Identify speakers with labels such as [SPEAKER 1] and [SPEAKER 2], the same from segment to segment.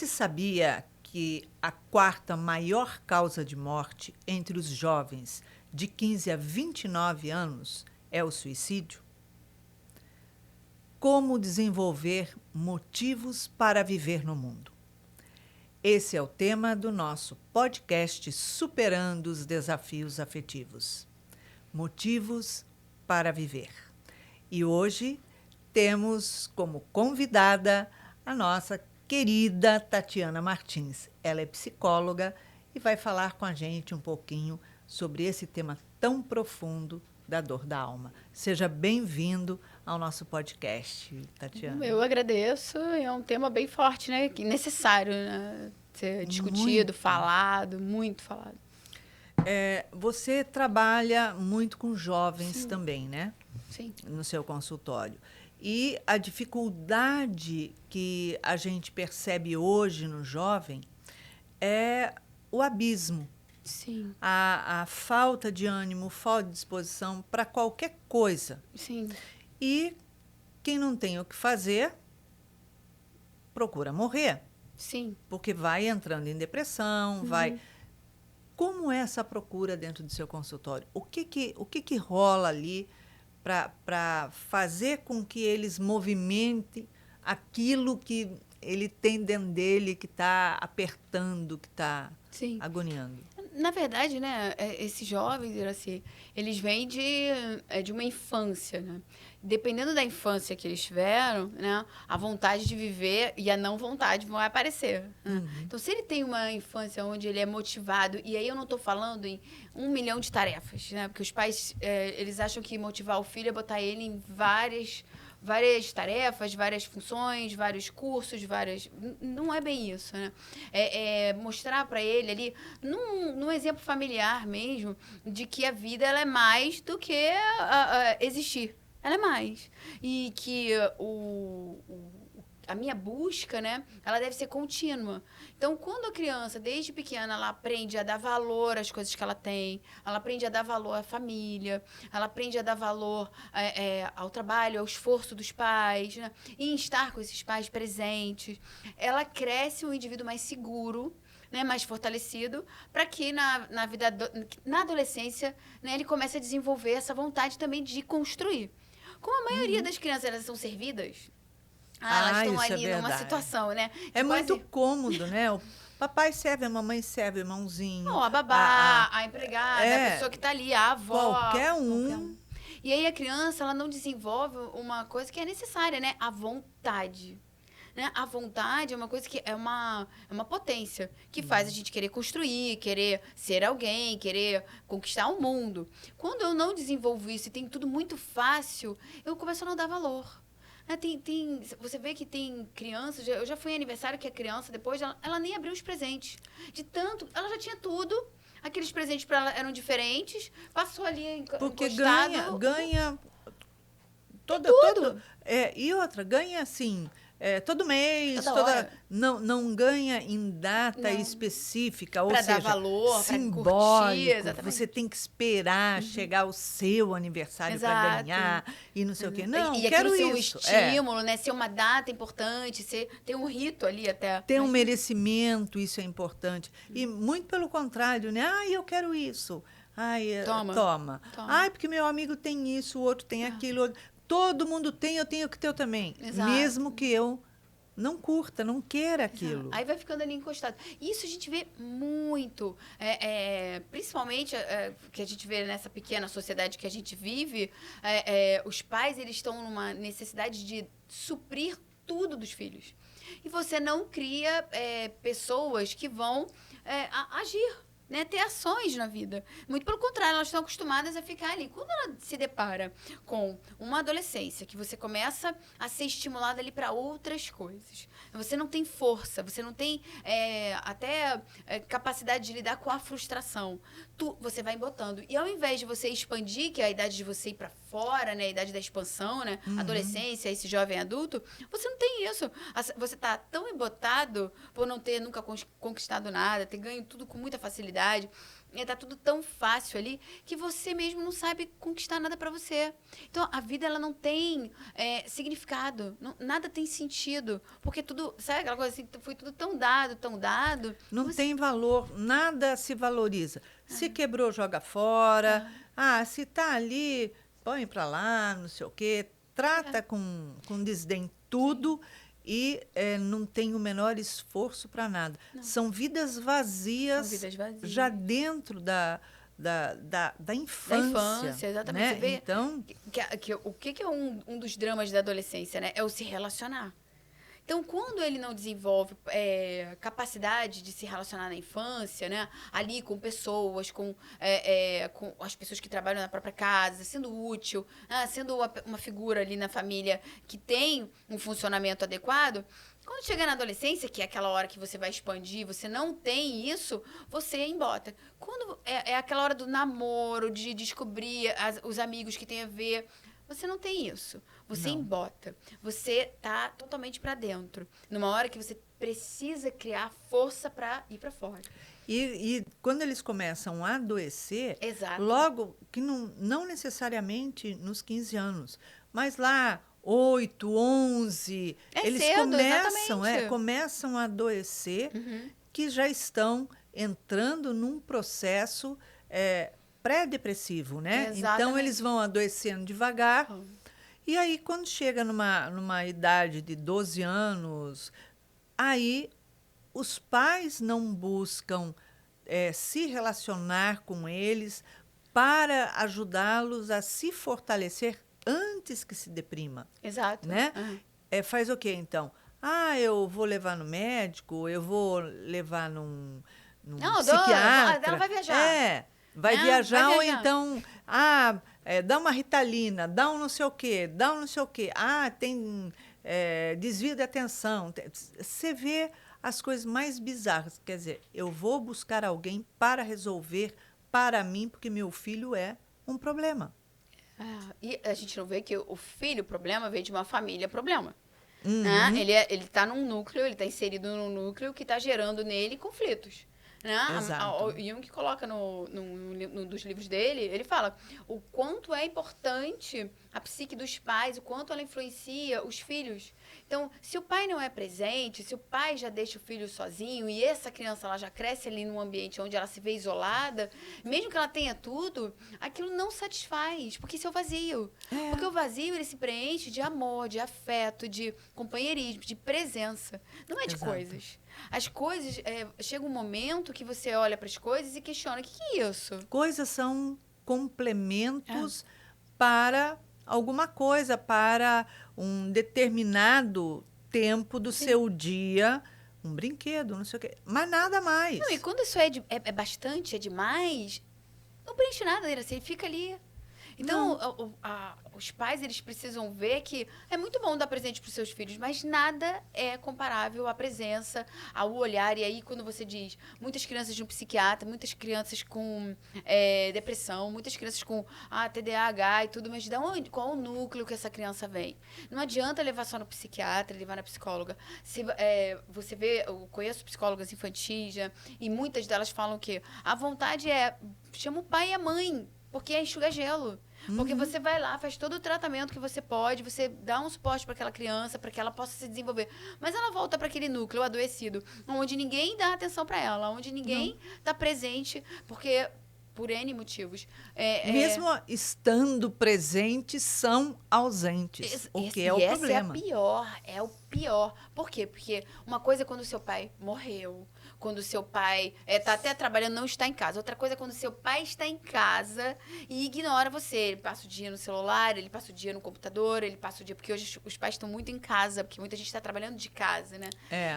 [SPEAKER 1] Você sabia que a quarta maior causa de morte entre os jovens de 15 a 29 anos é o suicídio? Como desenvolver motivos para viver no mundo? Esse é o tema do nosso podcast Superando os Desafios Afetivos. Motivos para viver. E hoje temos como convidada a nossa querida Tatiana Martins. Ela é psicóloga e vai falar com a gente um pouquinho sobre esse tema tão profundo da dor da alma. Seja bem-vindo ao nosso podcast, Tatiana.
[SPEAKER 2] Eu agradeço. É um tema bem forte, né? Necessário, né? Ser discutido, muito falado.
[SPEAKER 1] Você trabalha muito com jovens
[SPEAKER 2] Sim.
[SPEAKER 1] também, né?
[SPEAKER 2] Sim.
[SPEAKER 1] No seu consultório. E a dificuldade que a gente percebe hoje no jovem é o abismo.
[SPEAKER 2] Sim.
[SPEAKER 1] A falta de ânimo, falta de disposição para qualquer coisa.
[SPEAKER 2] Sim.
[SPEAKER 1] E quem não tem o que fazer, procura morrer.
[SPEAKER 2] Sim.
[SPEAKER 1] Porque vai entrando em depressão, vai... Como é essa procura dentro do seu consultório? O que rola ali para fazer com que eles movimentem aquilo que ele tem dentro dele, que está apertando, que está agoniando?
[SPEAKER 2] Na verdade, né, esses jovens, assim, eles vêm de uma infância, né? Dependendo da infância que eles tiveram, né, a vontade de viver e a não vontade vão aparecer. Né? Então, se ele tem uma infância onde ele é motivado, e aí eu não estou falando em 1 milhão de tarefas, né? Porque os pais, eles acham que motivar o filho é botar ele em várias tarefas, várias funções, vários cursos, não é bem isso, né? É mostrar para ele ali, num exemplo familiar mesmo, de que a vida ela é mais do que existir. Ela é mais. E que a minha busca, né, ela deve ser contínua. Então, quando a criança, desde pequena, ela aprende a dar valor às coisas que ela tem, ela aprende a dar valor à família, ela aprende a dar valor ao trabalho, ao esforço dos pais, né, e em estar com esses pais presentes, ela cresce um indivíduo mais seguro, né, mais fortalecido, para que na adolescência, né, ele comece a desenvolver essa vontade também de construir. Como a maioria das crianças elas são servidas, elas estão ali numa situação, né?
[SPEAKER 1] É muito cômodo, né? O papai serve, a mamãe serve, o irmãozinho.
[SPEAKER 2] Não, a babá, a empregada, a pessoa que está ali, a avó.
[SPEAKER 1] Qualquer um.
[SPEAKER 2] E aí a criança, ela não desenvolve uma coisa que é necessária, né? A vontade. Né? A vontade é uma coisa que é uma potência, que faz a gente querer construir, querer ser alguém, querer conquistar o mundo. Quando eu não desenvolvo isso e tem tudo muito fácil, eu começo a não dar valor. Você vê que tem crianças, eu já fui em aniversário que a criança, depois, ela nem abriu os presentes. De tanto, ela já tinha tudo, aqueles presentes para ela eram diferentes, passou ali encostado.
[SPEAKER 1] Porque ganha
[SPEAKER 2] tudo.
[SPEAKER 1] E outra, ganha assim... todo mês, não ganha em data específica, ou
[SPEAKER 2] pra
[SPEAKER 1] seja,
[SPEAKER 2] dar valor,
[SPEAKER 1] simbólico.
[SPEAKER 2] Curtir, exatamente.
[SPEAKER 1] Você tem que esperar chegar o seu aniversário para ganhar e não sei o quê. Não,
[SPEAKER 2] e
[SPEAKER 1] quero
[SPEAKER 2] ser
[SPEAKER 1] isso.
[SPEAKER 2] Um estímulo, né? Ser uma data importante, ter um rito ali até.
[SPEAKER 1] Ter um merecimento, isso é importante. E muito pelo contrário, né? Eu quero isso. Toma. Porque meu amigo tem isso, o outro tem aquilo. Todo mundo tem, eu tenho que ter também.
[SPEAKER 2] Exato.
[SPEAKER 1] Mesmo que eu não curta, não queira aquilo.
[SPEAKER 2] Aí vai ficando ali encostado. Isso a gente vê muito. Principalmente que a gente vê nessa pequena sociedade que a gente vive, os pais eles estão numa necessidade de suprir tudo dos filhos. E você não cria pessoas que vão agir. Né, ter ações na vida. Muito pelo contrário, elas estão acostumadas a ficar ali. Quando ela se depara com uma adolescência, que você começa a ser estimulada ali para outras coisas, você não tem força, você não tem capacidade de lidar com a frustração. Você vai embotando. E ao invés de você expandir, que é a idade de você ir para fora, né, a idade da expansão, né, adolescência, esse jovem adulto, você não tem isso. Você está tão embotado por não ter nunca conquistado nada, ter ganho tudo com muita facilidade, facilidade. Tá tudo tão fácil ali que você mesmo não sabe conquistar nada para você. Então, a vida, ela não tem significado. Nada tem sentido. Porque tudo, sabe aquela coisa assim, foi tudo tão dado, tão dado.
[SPEAKER 1] Não tem valor, nada se valoriza. Se quebrou, joga fora. Se tá ali, põe para lá, não sei o quê. Trata com desdém tudo. E não tem o menor esforço para nada. São vidas vazias, já dentro da infância.
[SPEAKER 2] Da infância, exatamente.
[SPEAKER 1] Né?
[SPEAKER 2] Você vê
[SPEAKER 1] então,
[SPEAKER 2] o que é um dos dramas da adolescência, né? É o se relacionar. Então, quando ele não desenvolve capacidade de se relacionar na infância, né? Ali com pessoas, com as pessoas que trabalham na própria casa, sendo útil, sendo uma figura ali na família que tem um funcionamento adequado, quando chega na adolescência, que é aquela hora que você vai expandir, você não tem isso, você embota. Quando é aquela hora do namoro, de descobrir os amigos que tem a ver, você não tem isso. Você embota. Você tá totalmente para dentro. Numa hora que você precisa criar força para ir para fora.
[SPEAKER 1] E quando eles começam a adoecer,
[SPEAKER 2] Exato.
[SPEAKER 1] logo que não necessariamente nos 15 anos, mas lá 8, 11, eles
[SPEAKER 2] cedo, exatamente.
[SPEAKER 1] começam a adoecer, que já estão entrando num processo pré-depressivo, né?
[SPEAKER 2] Exatamente.
[SPEAKER 1] Então, eles vão adoecendo devagar. E aí, quando chega numa idade de 12 anos, aí os pais não buscam se relacionar com eles para ajudá-los a se fortalecer antes que se deprima.
[SPEAKER 2] Exato.
[SPEAKER 1] Né? Faz o quê, então? Eu vou levar no médico, eu vou levar num psiquiatra.
[SPEAKER 2] Ela vai viajar.
[SPEAKER 1] Vai viajar, ou então, dá uma Ritalina, dá um não sei o quê, dá um não sei o quê. Tem desvio de atenção. Você vê as coisas mais bizarras. Quer dizer, eu vou buscar alguém para resolver para mim, porque meu filho é um problema.
[SPEAKER 2] E a gente não vê que o filho problema veio de uma família problema. Né? Ele está num núcleo, ele está inserido num núcleo que está gerando nele conflitos. Né? O Jung coloca num dos livros dele, ele fala o quanto é importante a psique dos pais, o quanto ela influencia os filhos. Então, se o pai não é presente, se o pai já deixa o filho sozinho e essa criança ela já cresce ali num ambiente onde ela se vê isolada, mesmo que ela tenha tudo, aquilo não satisfaz, porque isso é o vazio. Porque o vazio, ele se preenche de amor, de afeto, de companheirismo, de presença. Não é de coisas. As coisas, chega um momento que você olha para as coisas e questiona, o que é isso?
[SPEAKER 1] Coisas são complementos para alguma coisa, para um determinado tempo do seu dia, um brinquedo, não sei o quê, mas nada mais.
[SPEAKER 2] Não, e quando isso é bastante, é demais, não preenche nada, ele fica ali. Então, os pais, eles precisam ver que é muito bom dar presente para os seus filhos, mas nada é comparável à presença, ao olhar. E aí, quando você diz, muitas crianças de um psiquiatra, muitas crianças com depressão, muitas crianças com TDAH e tudo, mas qual o núcleo que essa criança vem? Não adianta levar só no psiquiatra, levar na psicóloga. Você vê, eu conheço psicólogas infantis, e muitas delas falam que a vontade chama o pai e a mãe, porque é enxuga gelo. Porque você vai lá, faz todo o tratamento que você pode, você dá um suporte para aquela criança, para que ela possa se desenvolver. Mas ela volta para aquele núcleo adoecido, onde ninguém dá atenção para ela, onde ninguém está presente, porque por N motivos.
[SPEAKER 1] Mesmo estando presentes, são ausentes, o que é o problema.
[SPEAKER 2] É o pior. Por quê? Porque uma coisa é quando seu pai morreu, quando seu pai está até trabalhando, não está em casa. Outra coisa é quando seu pai está em casa e ignora você. Ele passa o dia no celular, ele passa o dia no computador, ele passa o dia... Porque hoje os pais estão muito em casa, porque muita gente está trabalhando de casa, né?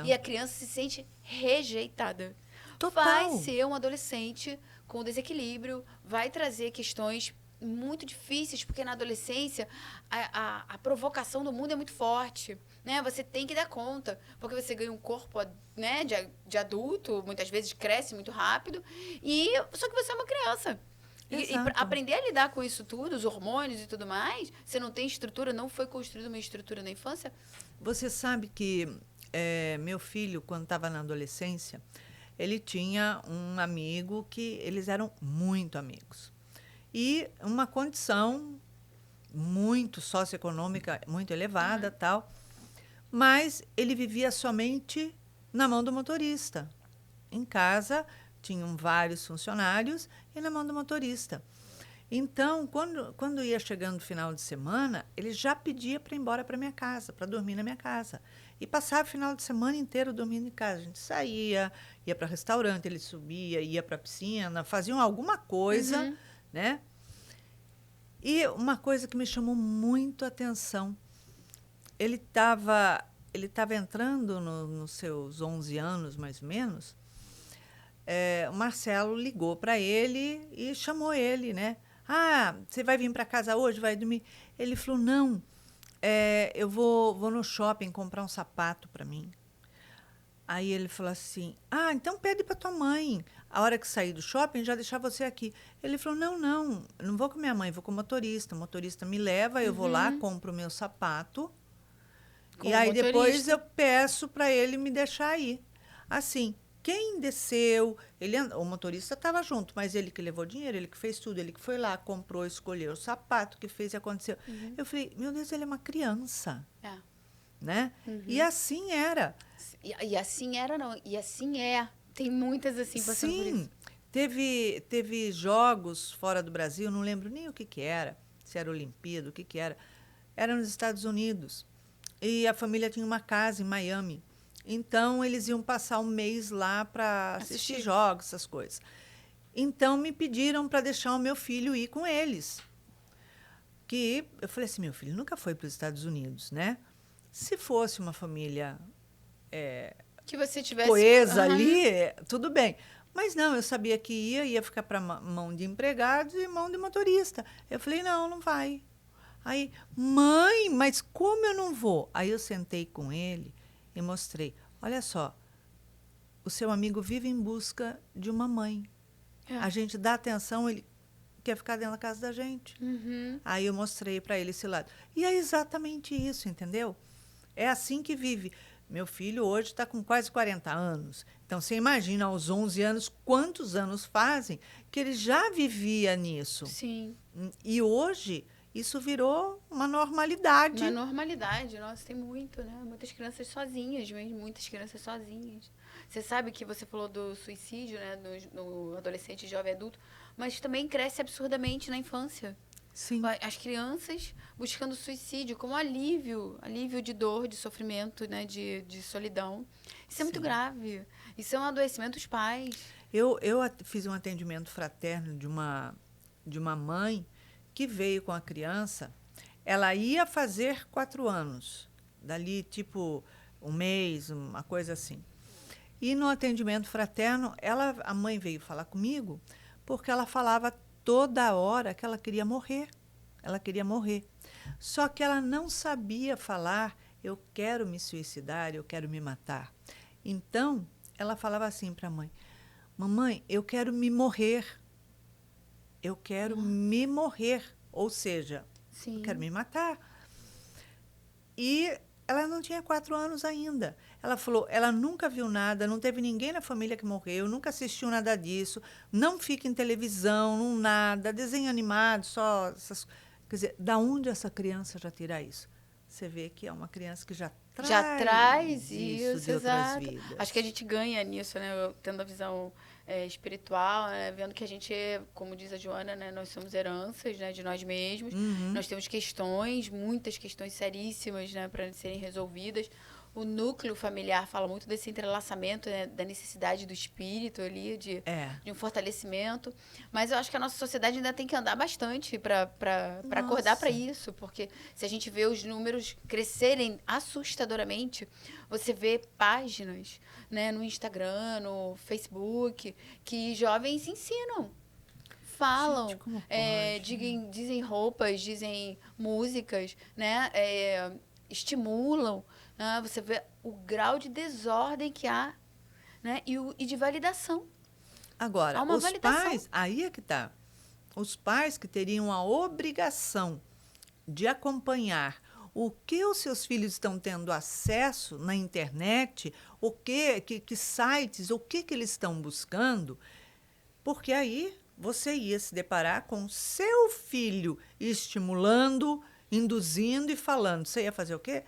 [SPEAKER 2] E a criança se sente rejeitada.
[SPEAKER 1] Total.
[SPEAKER 2] Vai ser um adolescente com desequilíbrio, vai trazer questões muito difíceis, porque na adolescência a provocação do mundo é muito forte, né? Você tem que dar conta, porque você ganha um corpo, né, de adulto, muitas vezes cresce muito rápido, só que você é uma criança. E aprender a lidar com isso tudo, os hormônios e tudo mais, você não tem estrutura, não foi construída uma estrutura na infância.
[SPEAKER 1] Você sabe que meu filho, quando estava na adolescência, ele tinha um amigo que eles eram muito amigos. E uma condição muito socioeconômica, muito elevada, tal, mas ele vivia somente na mão do motorista. Em casa tinham vários funcionários e na mão do motorista. Então, quando ia chegando o final de semana, ele já pedia para ir embora para minha casa, para dormir na minha casa. E passava o final de semana inteiro dormindo em casa. A gente saía, ia para restaurante, ele subia, ia para a piscina, faziam alguma coisa, né? E uma coisa que me chamou muito a atenção, ele estava entrando nos seus 11 anos, mais ou menos. O Marcelo ligou para ele e chamou ele, né? Ah, você vai vir para casa hoje? Vai dormir? Ele falou, não, eu vou no shopping comprar um sapato para mim. Aí ele falou assim, então pede para tua mãe. A hora que sair do shopping, já deixar você aqui. Ele falou, não vou com minha mãe, vou com o motorista. O motorista me leva, eu vou lá, compro o meu sapato.
[SPEAKER 2] Com
[SPEAKER 1] e
[SPEAKER 2] o
[SPEAKER 1] aí
[SPEAKER 2] motorista.
[SPEAKER 1] Depois eu peço para ele me deixar aí. Assim, quem desceu, o motorista estava junto, mas ele que levou dinheiro, ele que fez tudo, ele que foi lá, comprou, escolheu o sapato, que fez e aconteceu. Eu falei, meu Deus, ele é uma criança. Né? E assim era.
[SPEAKER 2] E assim era, não. E assim é. Tem muitas assim passando por isso.
[SPEAKER 1] Teve jogos fora do Brasil, não lembro nem o que era, se era Olimpíada, o que era. Era nos Estados Unidos. E a família tinha uma casa em Miami. Então, eles iam passar um mês lá para assistir jogos, essas coisas. Então, me pediram para deixar o meu filho ir com eles. Que eu falei assim, meu filho nunca foi para os Estados Unidos, né? Se fosse uma família
[SPEAKER 2] que você tivesse
[SPEAKER 1] coesa ali, tudo bem. Mas não, eu sabia que ia ficar para mão de empregados e mão de motorista. Eu falei, não vai. Aí, mãe, mas como eu não vou? Aí eu sentei com ele e mostrei, olha só, o seu amigo vive em busca de uma mãe. A gente dá atenção, ele quer ficar dentro da casa da gente. Aí eu mostrei para ele esse lado. E é exatamente isso, entendeu? É assim que vive. Meu filho hoje está com quase 40 anos. Então, você imagina, aos 11 anos, quantos anos fazem que ele já vivia nisso.
[SPEAKER 2] Sim.
[SPEAKER 1] E hoje, isso virou uma normalidade.
[SPEAKER 2] Uma normalidade. Nossa, tem muito, né? Muitas crianças sozinhas, mesmo. Muitas crianças sozinhas. Você sabe que você falou do suicídio, né? No adolescente, jovem, adulto. Mas também cresce absurdamente na infância.
[SPEAKER 1] Sim.
[SPEAKER 2] As crianças buscando suicídio como alívio de dor, de sofrimento, né, de solidão. Isso é muito grave. Isso é um adoecimento dos pais.
[SPEAKER 1] Eu fiz um atendimento fraterno de uma mãe que veio com a criança. Ela ia fazer 4 anos, dali tipo um mês, uma coisa assim. E no atendimento fraterno, a mãe veio falar comigo porque ela falava toda hora que ela queria morrer. Ela queria morrer. Só que ela não sabia falar, eu quero me suicidar, eu quero me matar. Então, ela falava assim para a mãe, mamãe, eu quero me morrer. Eu quero me morrer. Ou seja, eu quero me matar. E ela não tinha 4 anos ainda. Ela falou, ela nunca viu nada, não teve ninguém na família que morreu, nunca assistiu nada disso, não fica em televisão, não nada, desenho animado, só essas... Quer dizer, da onde essa criança já tira isso? Você vê que é uma criança que já traz isso de outras vidas.
[SPEAKER 2] Acho que a gente ganha nisso, né? Eu, tendo a visão espiritual, né? Vendo que a gente, como diz a Joana, né? Nós somos heranças, né? De nós mesmos. Nós temos questões, muitas questões seríssimas, né? Para serem resolvidas. O núcleo familiar fala muito desse entrelaçamento, né, da necessidade do espírito ali, de um fortalecimento. Mas eu acho que a nossa sociedade ainda tem que andar bastante para acordar para isso. Porque se a gente vê os números crescerem assustadoramente, você vê páginas, né, no Instagram, no Facebook, que jovens ensinam. Falam,
[SPEAKER 1] gente, como pode?
[SPEAKER 2] dizem roupas, dizem músicas, né, estimulam. Você vê o grau de desordem que há, né? E de validação.
[SPEAKER 1] Agora,
[SPEAKER 2] há uma
[SPEAKER 1] os
[SPEAKER 2] validação.
[SPEAKER 1] pais, aí é que está. Os pais que teriam a obrigação de acompanhar o que os seus filhos estão tendo acesso na internet, o que sites, o que eles estão buscando, porque aí você ia se deparar com seu filho estimulando, induzindo e falando. Você ia fazer o quê?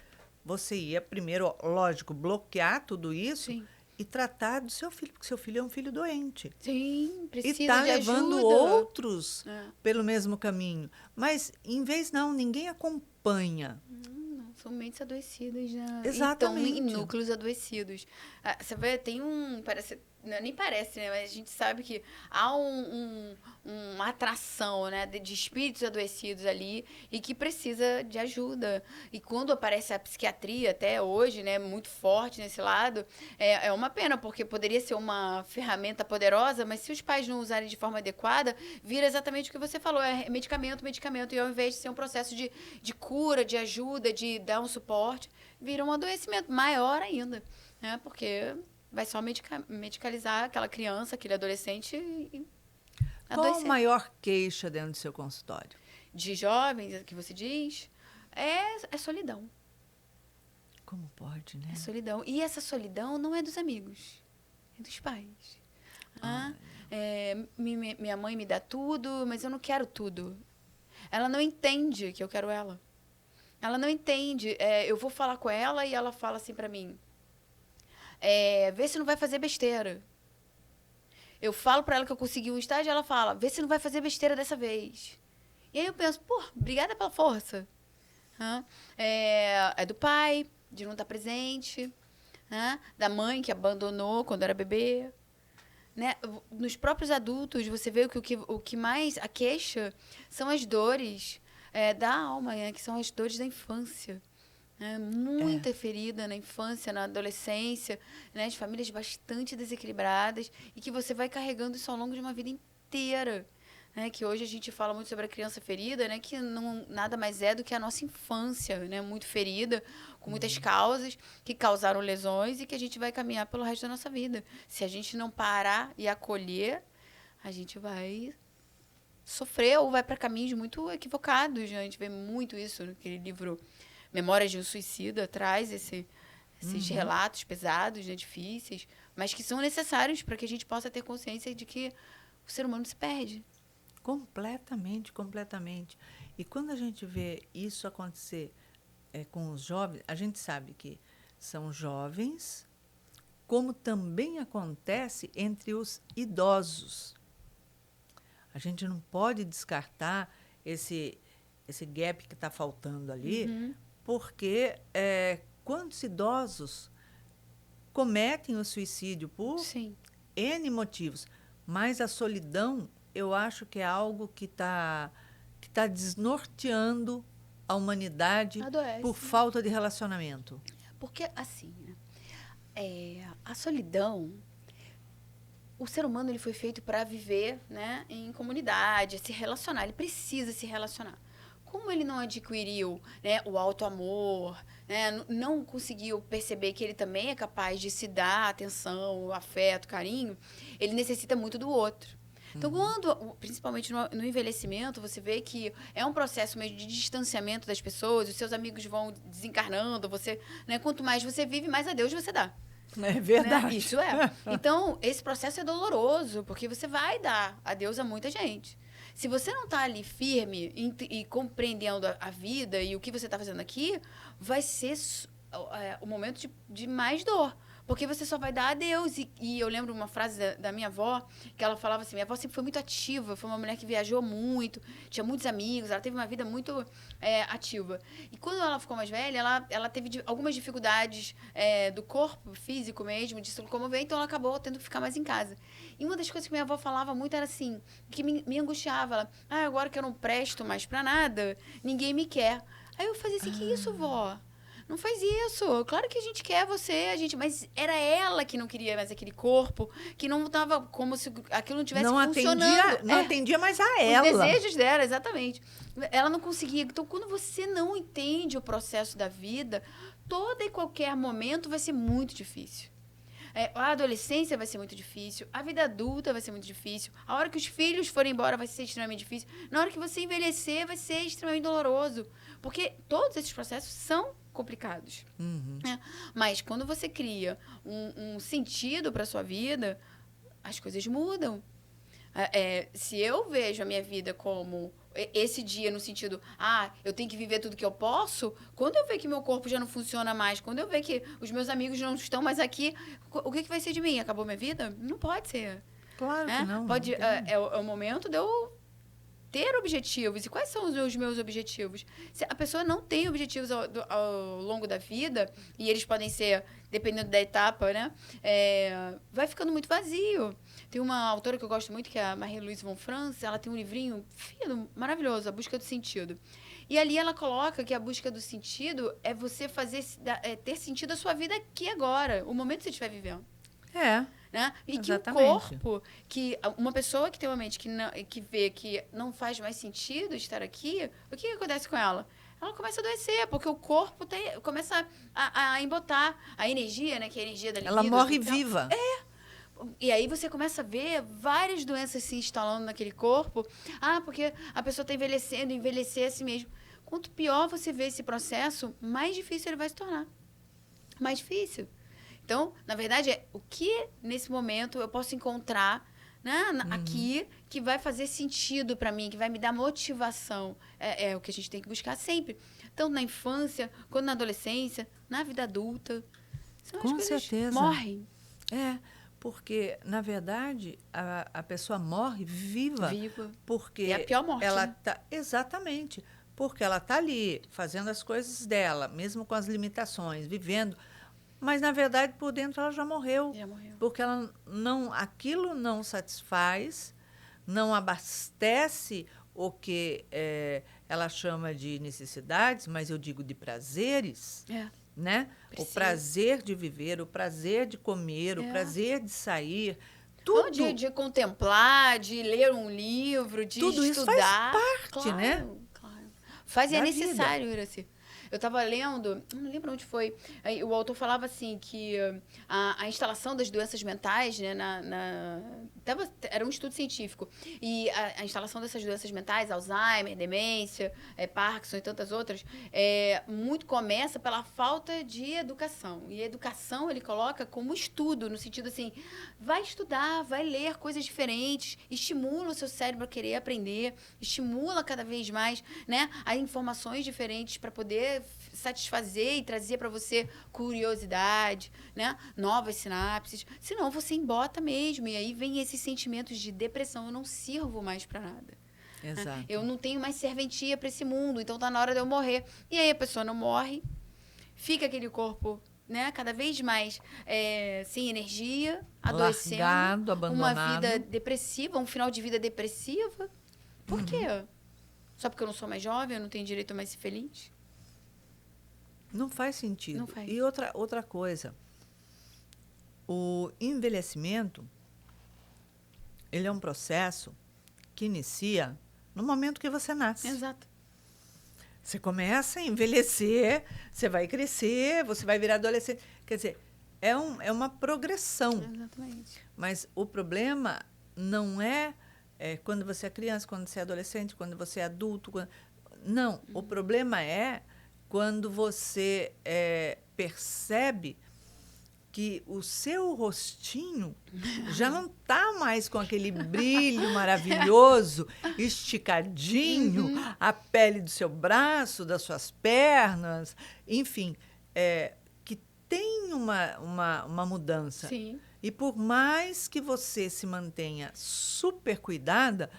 [SPEAKER 1] Você ia primeiro, lógico, bloquear tudo isso.
[SPEAKER 2] Sim.
[SPEAKER 1] E tratar do seu filho, porque seu filho é um filho doente.
[SPEAKER 2] Sim, precisa
[SPEAKER 1] E está
[SPEAKER 2] de
[SPEAKER 1] levando
[SPEAKER 2] ajuda.
[SPEAKER 1] outros pelo mesmo caminho. Mas, em vez não, ninguém acompanha.
[SPEAKER 2] Não, são mentes adoecidas, né?
[SPEAKER 1] Exatamente.
[SPEAKER 2] Então, em núcleos adoecidos. Você vê, tem parece, nem parece, né? Mas a gente sabe que há uma atração, né? De espíritos adoecidos ali e que precisa de ajuda. E quando aparece a psiquiatria, até hoje, né? Muito forte nesse lado, é uma pena, porque poderia ser uma ferramenta poderosa, mas se os pais não usarem de forma adequada, vira exatamente o que você falou, é medicamento. E ao invés de ser um processo de cura, de ajuda, de dar um suporte, vira um adoecimento maior ainda, né? Porque vai só medicalizar aquela criança, aquele adolescente e
[SPEAKER 1] Qual a
[SPEAKER 2] adoecer.
[SPEAKER 1] maior queixa dentro do seu consultório?
[SPEAKER 2] De jovens, que você diz, é solidão.
[SPEAKER 1] Como pode, né?
[SPEAKER 2] É solidão. E essa solidão não é dos amigos, é dos pais. Minha mãe me dá tudo, mas eu não quero tudo. Ela não entende que eu quero ela. Ela não entende. Eu vou falar com ela e ela fala assim pra mim, vê se não vai fazer besteira. Eu falo pra ela que eu consegui um estágio e ela fala, vê se não vai fazer besteira dessa vez. E aí eu penso, pô, obrigada pela força. É do pai, de não estar presente, da mãe que abandonou quando era bebê. Né? Nos próprios adultos, você vê que o que mais a queixa são as dores da alma, né? Que são as dores da infância. Muita ferida na infância, na adolescência, né? De famílias bastante desequilibradas e que você vai carregando isso ao longo de uma vida inteira. Né? Que hoje a gente fala muito sobre a criança ferida, né? Que nada mais é do que a nossa infância, né? Muito ferida, com muitas causas que causaram lesões e que a gente vai caminhar pelo resto da nossa vida. Se a gente não parar e acolher, a gente vai sofrer ou vai para caminhos muito equivocados. Né? A gente vê muito isso naquele livro Memórias de um Suicida, traz esses relatos pesados, né? Difíceis, mas que são necessários para que a gente possa ter consciência de que o ser humano se perde.
[SPEAKER 1] Completamente, completamente. E quando a gente vê isso acontecer com os jovens, a gente sabe que são jovens, como também acontece entre os idosos. A gente não pode descartar esse gap que está faltando ali, porque quantos idosos cometem o suicídio por N motivos, mas a solidão, eu acho que é algo que tá desnorteando a humanidade por falta de relacionamento.
[SPEAKER 2] Porque, assim, a solidão, o ser humano ele foi feito para viver, né, em comunidade, se relacionar. Ele precisa se relacionar. Como ele não adquiriu, né, o auto-amor, né, não conseguiu perceber que ele também é capaz de se dar atenção, afeto, carinho, ele necessita muito do outro. Então, principalmente no envelhecimento, você vê que é um processo meio de distanciamento das pessoas, os seus amigos vão desencarnando, você, né, quanto mais você vive, mais a Deus você dá.
[SPEAKER 1] É verdade.
[SPEAKER 2] Né? Isso é. Então, esse processo é doloroso, porque você vai dar adeus a muita gente. Se você não está ali firme e compreendendo a vida e o que você está fazendo aqui, vai ser o momento de mais dor. Porque você só vai dar adeus. E eu lembro uma frase da minha avó, que ela falava assim, minha avó sempre foi muito ativa, foi uma mulher que viajou muito, tinha muitos amigos, ela teve uma vida muito ativa. E quando ela ficou mais velha, ela teve algumas dificuldades do corpo físico mesmo, de se locomover, então ela acabou tendo que ficar mais em casa. E uma das coisas que minha avó falava muito era assim, que me angustiava, ela, agora que eu não presto mais pra nada, ninguém me quer. Aí eu fazia assim, que isso, vó? Não faz isso. Claro que a gente quer você, mas era ela que não queria mais aquele corpo, que não estava como se aquilo não estivesse funcionando.
[SPEAKER 1] Não atendia mais a ela.
[SPEAKER 2] Os desejos dela, exatamente. Ela não conseguia. Então, quando você não entende o processo da vida, todo e qualquer momento vai ser muito difícil. A adolescência vai ser muito difícil, a vida adulta vai ser muito difícil, a hora que os filhos forem embora vai ser extremamente difícil, na hora que você envelhecer vai ser extremamente doloroso, porque todos esses processos são complicados. Né? Mas quando você cria um sentido para sua vida, as coisas mudam. Se eu vejo a minha vida como esse dia no sentido, eu tenho que viver tudo que eu posso, quando eu ver que meu corpo já não funciona mais, quando eu ver que os meus amigos não estão mais aqui, o que vai ser de mim? Acabou minha vida? Não pode ser.
[SPEAKER 1] Claro que não.
[SPEAKER 2] Pode, é o momento de eu ter objetivos. E quais são os meus objetivos? Se a pessoa não tem objetivos ao longo da vida, e eles podem ser, dependendo da etapa, né? Vai ficando muito vazio. Tem uma autora que eu gosto muito, que é a Marie-Louise von Franz. Ela tem um livrinho fino, maravilhoso, A Busca do Sentido. E ali ela coloca que a busca do sentido é você ter sentido a sua vida aqui agora, o momento que você estiver vivendo. Né? E
[SPEAKER 1] Exatamente.
[SPEAKER 2] que o corpo, que uma pessoa que tem uma mente que vê que não faz mais sentido estar aqui, o que acontece com ela? Ela começa a adoecer, porque o corpo começa a embotar a energia, né? Que é a energia da libido.
[SPEAKER 1] Ela morre viva.
[SPEAKER 2] E aí você começa a ver várias doenças se instalando naquele corpo. Porque a pessoa está envelhecendo, envelhecer a si mesmo. Quanto pior você vê esse processo, mais difícil ele vai se tornar. Mais difícil. Então, na verdade, o que nesse momento eu posso encontrar, né, aqui que vai fazer sentido para mim, que vai me dar motivação. É o que a gente tem que buscar sempre. Tanto na infância, quanto na adolescência, na vida adulta.
[SPEAKER 1] Com certeza.
[SPEAKER 2] Morrem.
[SPEAKER 1] Porque, na verdade, a pessoa morre viva. Porque
[SPEAKER 2] é a pior morte.
[SPEAKER 1] Ela tá, exatamente. Porque ela está ali, fazendo as coisas dela, mesmo com as limitações, vivendo. Mas, na verdade, por dentro ela já morreu. Porque aquilo não satisfaz, não abastece o que ela chama de necessidades, mas eu digo de prazeres. Né? O prazer de viver, o prazer de comer, o prazer de sair, tudo.
[SPEAKER 2] De contemplar, de ler um livro, de
[SPEAKER 1] tudo
[SPEAKER 2] estudar.
[SPEAKER 1] Tudo isso faz parte, né?
[SPEAKER 2] Claro. É necessário, Iracy. Eu estava lendo, não lembro onde foi, o autor falava assim que a instalação das doenças mentais, né, era um estudo científico, e a instalação dessas doenças mentais, Alzheimer, demência, Parkinson e tantas outras, muito começa pela falta de educação. E a educação ele coloca como estudo, no sentido assim, vai estudar, vai ler coisas diferentes, estimula o seu cérebro a querer aprender, estimula cada vez mais, né, as informações diferentes para poder satisfazer e trazer para você curiosidade, né? Novas sinapses. Senão você embota mesmo. E aí vem esses sentimentos de depressão. Eu não sirvo mais para nada.
[SPEAKER 1] Exato.
[SPEAKER 2] Eu não tenho mais serventia para esse mundo. Então tá na hora de eu morrer. E aí a pessoa não morre. Fica aquele corpo, né? Cada vez mais sem energia, adoecendo.
[SPEAKER 1] Largado, abandonado.
[SPEAKER 2] Uma vida depressiva, um final de vida depressiva. Por quê? Só porque eu não sou mais jovem, eu não tenho direito a mais ser feliz?
[SPEAKER 1] Não faz sentido.
[SPEAKER 2] Não faz.
[SPEAKER 1] E outra coisa, o envelhecimento, ele é um processo que inicia no momento que você nasce.
[SPEAKER 2] Exato.
[SPEAKER 1] Você começa a envelhecer, você vai crescer, você vai virar adolescente. Quer dizer, é uma progressão.
[SPEAKER 2] Exatamente.
[SPEAKER 1] Mas o problema não é quando você é criança, quando você é adolescente, quando você é adulto. Não, o problema é quando você percebe que o seu rostinho já não está mais com aquele brilho maravilhoso, esticadinho, a pele do seu braço, das suas pernas, enfim, que tem uma mudança.
[SPEAKER 2] Sim.
[SPEAKER 1] E por mais que você se mantenha super cuidada,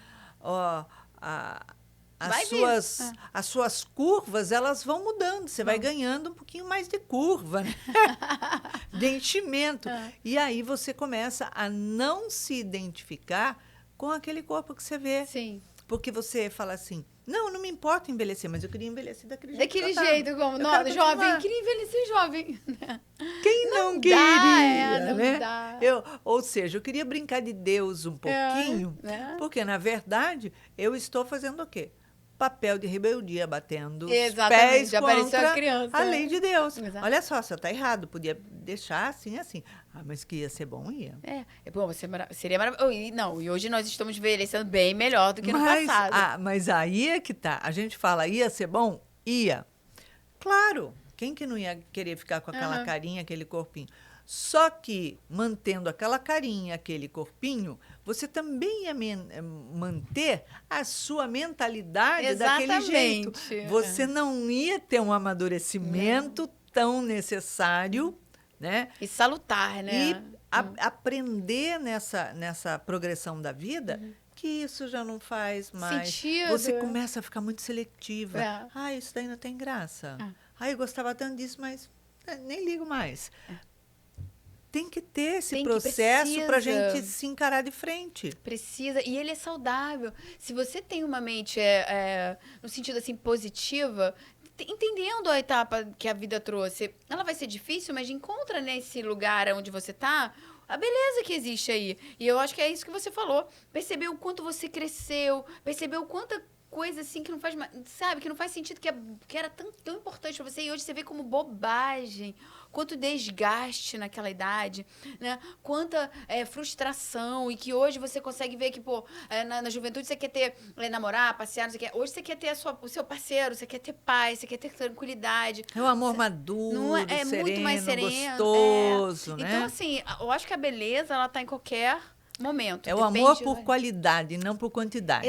[SPEAKER 1] as suas curvas, elas vão mudando. Você vai ganhando um pouquinho mais de curva, né? De enchimento. E aí você começa a não se identificar com aquele corpo que você vê.
[SPEAKER 2] Sim.
[SPEAKER 1] Porque você fala assim, não me importa envelhecer, mas eu queria envelhecer daquele jeito.
[SPEAKER 2] Daquele jeito, como nós, jovem, queria envelhecer jovem.
[SPEAKER 1] Quem não queria,
[SPEAKER 2] não
[SPEAKER 1] né?
[SPEAKER 2] dá.
[SPEAKER 1] Ou seja, eu queria brincar de Deus um pouquinho, porque, na verdade, eu estou fazendo o quê? Papel de rebeldia, batendo os pés
[SPEAKER 2] já apareceu
[SPEAKER 1] contra
[SPEAKER 2] a criança.
[SPEAKER 1] a lei de Deus.
[SPEAKER 2] Exato.
[SPEAKER 1] Olha só, você está errado, podia deixar assim. Ah, mas que ia ser bom, ia.
[SPEAKER 2] É bom, seria maravilhoso. E hoje nós estamos envelhecendo bem melhor do que no passado.
[SPEAKER 1] Mas aí é que tá. A gente fala, ia ser bom? Ia. Claro, quem que não ia querer ficar com aquela carinha, aquele corpinho? Só que, mantendo aquela carinha, aquele corpinho, você também ia manter a sua mentalidade daquele jeito. Você não ia ter um amadurecimento tão necessário, né?
[SPEAKER 2] E salutar, né?
[SPEAKER 1] E aprender nessa progressão da vida que isso já não faz mais.
[SPEAKER 2] Sentido.
[SPEAKER 1] Você começa a ficar muito seletiva.
[SPEAKER 2] É.
[SPEAKER 1] Isso daí não tem graça. Eu gostava tanto disso, mas nem ligo mais. Tem que ter esse processo para a gente se encarar de frente.
[SPEAKER 2] Precisa. E ele é saudável. Se você tem uma mente no sentido assim positiva, entendendo a etapa que a vida trouxe, ela vai ser difícil, mas encontra nesse lugar onde você está a beleza que existe aí. E eu acho que é isso que você falou. Percebeu o quanto você cresceu, percebeu quanta coisa assim que não faz mais, sabe, que não faz sentido, que era tão importante para você, e hoje você vê como bobagem, quanto desgaste naquela idade, né? Quanta frustração, e que hoje você consegue ver que, na juventude você quer ter, namorar, passear, não sei o que. Hoje você quer ter o seu parceiro, você quer ter paz, você quer ter tranquilidade.
[SPEAKER 1] É um amor maduro, sereno,
[SPEAKER 2] muito mais sereno,
[SPEAKER 1] gostoso, né?
[SPEAKER 2] Então, assim, eu acho que a beleza, ela tá em qualquer momento.
[SPEAKER 1] É o amor por qualidade, não por quantidade.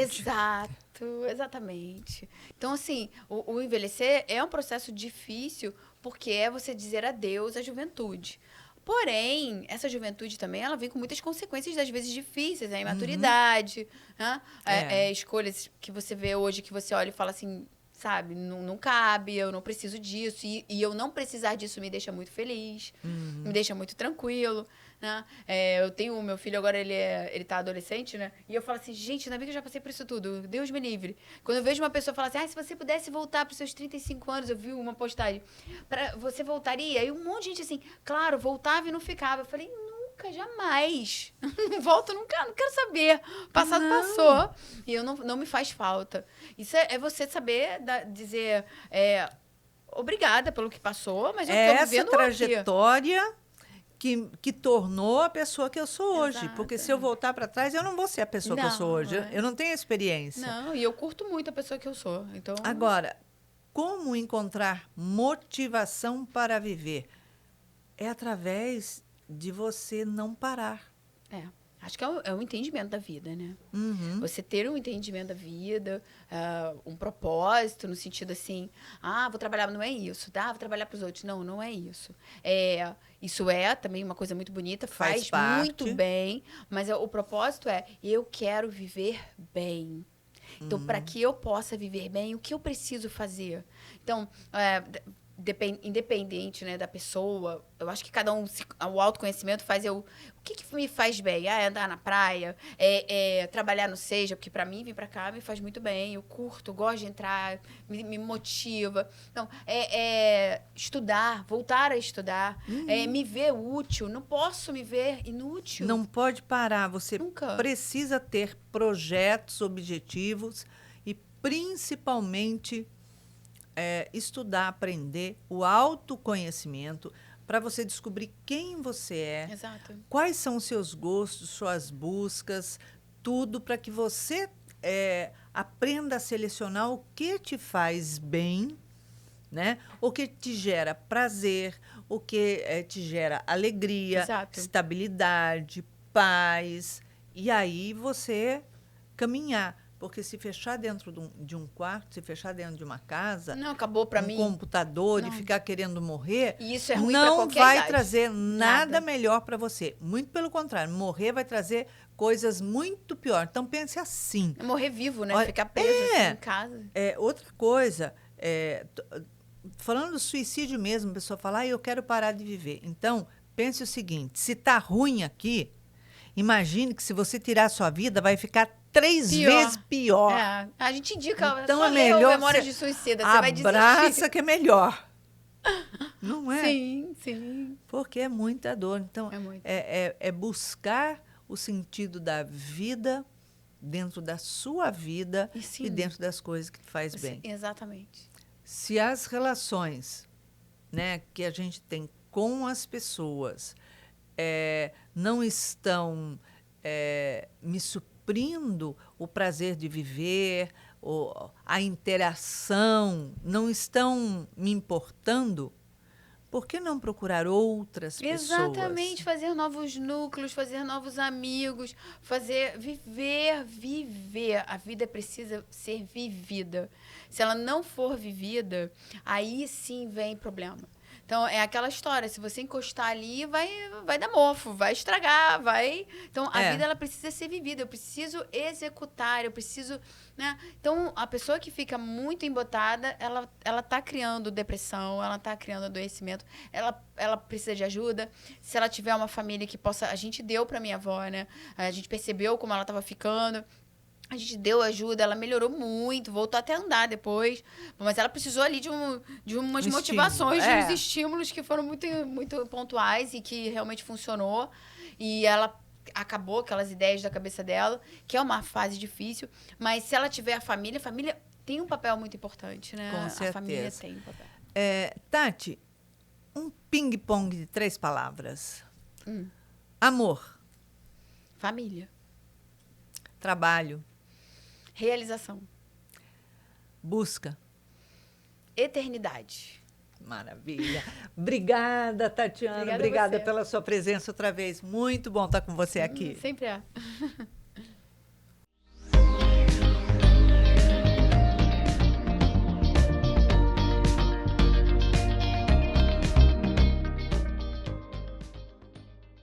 [SPEAKER 2] Exatamente. Então, assim, o envelhecer é um processo difícil, porque é você dizer adeus à juventude. Porém, essa juventude também, ela vem com muitas consequências, às vezes, difíceis. A imaturidade, né? Escolhas que você vê hoje, que você olha e fala assim, sabe, não cabe, eu não preciso disso. E eu não precisar disso me deixa muito feliz, me deixa muito tranquilo, né? Eu tenho o meu filho agora, ele tá adolescente, né? E eu falo assim, gente, ainda bem que eu já passei por isso tudo, Deus me livre. Quando eu vejo uma pessoa falar assim, se você pudesse voltar para os seus 35 anos, eu vi uma postagem, você voltaria? E um monte de gente assim, claro, voltava e não ficava. Eu falei, nunca, jamais. Não volto nunca, não quero saber. O passado passou. E eu não me faz falta. Isso é você saber dizer obrigada pelo que passou, mas eu tô vivendo
[SPEAKER 1] essa trajetória que tornou a pessoa que eu sou hoje. Porque se eu voltar para trás, eu não vou ser a pessoa que eu sou hoje. Eu não tenho experiência.
[SPEAKER 2] Não, e eu curto muito a pessoa que eu sou. Então...
[SPEAKER 1] Agora, como encontrar motivação para viver? É através de você não parar.
[SPEAKER 2] Acho que é um entendimento da vida, né? Você ter um entendimento da vida, um propósito, no sentido assim, vou trabalhar, não é isso, tá? Vou trabalhar para os outros. Não, não é isso. Isso é também uma coisa muito bonita, faz muito bem, mas o propósito eu quero viver bem. Então, para que eu possa viver bem, o que eu preciso fazer? Então, independente, né, da pessoa, eu acho que cada um, o autoconhecimento faz o que me faz bem? Andar na praia, trabalhar no Seja, porque para mim vir para cá me faz muito bem, eu curto, gosto de entrar, me motiva. Então, estudar, voltar a estudar, me ver útil, não posso me ver inútil.
[SPEAKER 1] Não pode parar, você
[SPEAKER 2] nunca
[SPEAKER 1] precisa ter projetos, objetivos e principalmente estudar, aprender o autoconhecimento para você descobrir quem você é,
[SPEAKER 2] Exato.
[SPEAKER 1] Quais são os seus gostos, suas buscas, tudo para que você aprenda a selecionar o que te faz bem, né? O que te gera prazer, o que te gera alegria,
[SPEAKER 2] Exato.
[SPEAKER 1] estabilidade, paz. E aí você caminhar. Porque se fechar dentro de um quarto, se fechar dentro de uma casa,
[SPEAKER 2] não, acabou para mim.
[SPEAKER 1] Computador e ficar querendo morrer,
[SPEAKER 2] e isso é ruim
[SPEAKER 1] não
[SPEAKER 2] qualquer
[SPEAKER 1] vai
[SPEAKER 2] idade.
[SPEAKER 1] trazer nada melhor para você. Muito pelo contrário, morrer vai trazer coisas muito piores. Então pense assim.
[SPEAKER 2] Morrer vivo, né? Ficar preso assim, em casa.
[SPEAKER 1] Outra coisa, falando do suicídio mesmo, a pessoa fala, eu quero parar de viver. Então, pense o seguinte, se está ruim aqui, imagine que se você tirar a sua vida, vai ficar 3 vezes pior.
[SPEAKER 2] A gente indica,
[SPEAKER 1] então
[SPEAKER 2] só
[SPEAKER 1] é melhor
[SPEAKER 2] Memórias de Suicida, você vai desistir.
[SPEAKER 1] Abraça que é melhor. Não é?
[SPEAKER 2] Sim, sim.
[SPEAKER 1] Porque é muita dor. Então, é buscar o sentido da vida dentro da sua vida e dentro das coisas que faz bem.
[SPEAKER 2] Exatamente.
[SPEAKER 1] Se as relações, né, que a gente tem com as pessoas não estão me suprindo o prazer de viver, a interação, não estão me importando, por que não procurar outras pessoas?
[SPEAKER 2] Exatamente, fazer novos núcleos, fazer novos amigos, viver. A vida precisa ser vivida. Se ela não for vivida, aí sim vem problema. Então, é aquela história, se você encostar ali, vai dar mofo, vai estragar, vai... Então, a vida, ela precisa ser vivida, eu preciso executar, eu preciso... Né? Então, a pessoa que fica muito embotada, ela tá criando depressão, ela tá criando adoecimento, ela precisa de ajuda. Se ela tiver uma família que possa... A gente deu pra minha avó, né? A gente percebeu como ela tava ficando. A gente deu ajuda, ela melhorou muito, voltou até a andar depois. Mas ela precisou ali de umas motivações, de uns estímulos que foram muito, muito pontuais e que realmente funcionou. E ela acabou aquelas ideias da cabeça dela, que é uma fase difícil. Mas se ela tiver a família tem um papel muito importante, né?
[SPEAKER 1] Com certeza.
[SPEAKER 2] A família tem um papel.
[SPEAKER 1] Tati, um ping-pong de 3 palavras. Amor.
[SPEAKER 2] Família.
[SPEAKER 1] Trabalho.
[SPEAKER 2] Realização.
[SPEAKER 1] Busca.
[SPEAKER 2] Eternidade.
[SPEAKER 1] Maravilha. Obrigada, Tatiana. Obrigada pela sua presença outra vez. Muito bom estar com você aqui.
[SPEAKER 2] Sempre é.